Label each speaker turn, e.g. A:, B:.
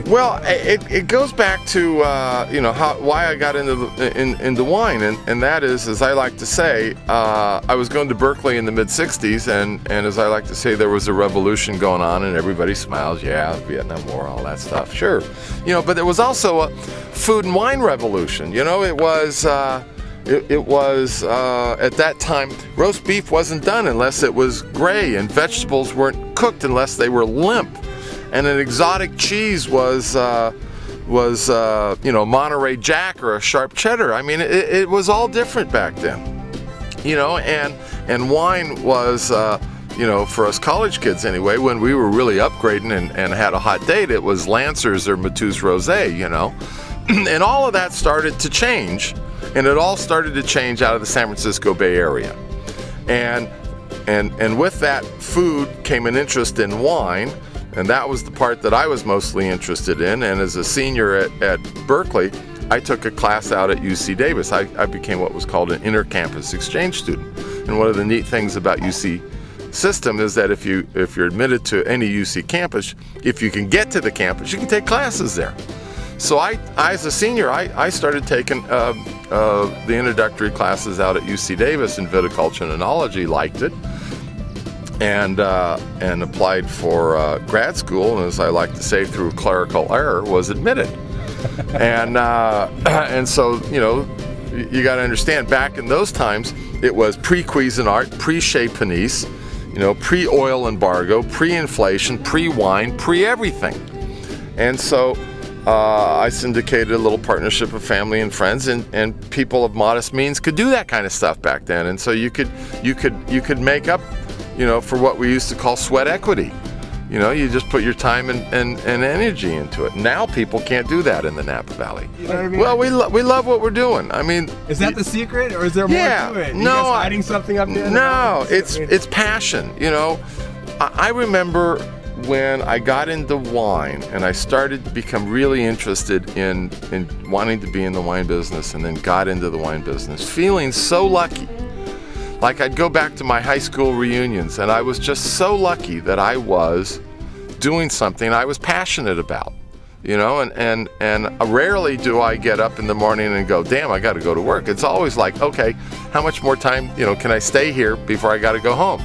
A: Well, it goes back to why I got into wine, and that is, as I like to say, I was going to Berkeley in the mid '60s, and as I like to say, there was a revolution going on, and everybody smiles, yeah, Vietnam War, all that stuff, sure, but there was also a food and wine revolution. It was at that time, roast beef wasn't done unless it was gray, and vegetables weren't cooked unless they were limp. And an exotic cheese was Monterey Jack or a sharp cheddar. I mean, it was all different back then, and wine was, for us college kids anyway, when we were really upgrading and had a hot date, it was Lancers or Mateus Rosé, and all of that started to change, and it all started to change out of the San Francisco Bay Area, and with that food came an interest in wine. And that was the part that I was mostly interested in. And as a senior at Berkeley, I took a class out at UC Davis. I became what was called an inter-campus exchange student. And one of the neat things about UC system is that if you're admitted to any UC campus, if you can get to the campus, you can take classes there. So I as a senior, I started taking the introductory classes out at UC Davis in viticulture and enology, liked it. And applied for grad school, and as I like to say, through clerical error, was admitted. and so you got to understand, back in those times, it was pre-Cuisinart, pre-Chez Panisse, pre-oil embargo, pre-inflation, pre-wine, pre-everything. And so I syndicated a little partnership of family and friends, and people of modest means could do that kind of stuff back then. And so you could make up, for what we used to call sweat equity. You just put your time and energy into it. Now people can't do that in the Napa Valley.
B: You know what I mean?
A: Well, we love what we're doing. I mean,
B: is that the secret, or is there more to it? You guys hiding something up there?
A: No, it's passion. I remember when I got into wine and I started to become really interested in wanting to be in the wine business, and then got into the wine business, feeling so lucky. Like, I'd go back to my high school reunions, and I was just so lucky that I was doing something I was passionate about, and rarely do I get up in the morning and go, damn, I got to go to work. It's always like, okay, how much more time, can I stay here before I got to go home?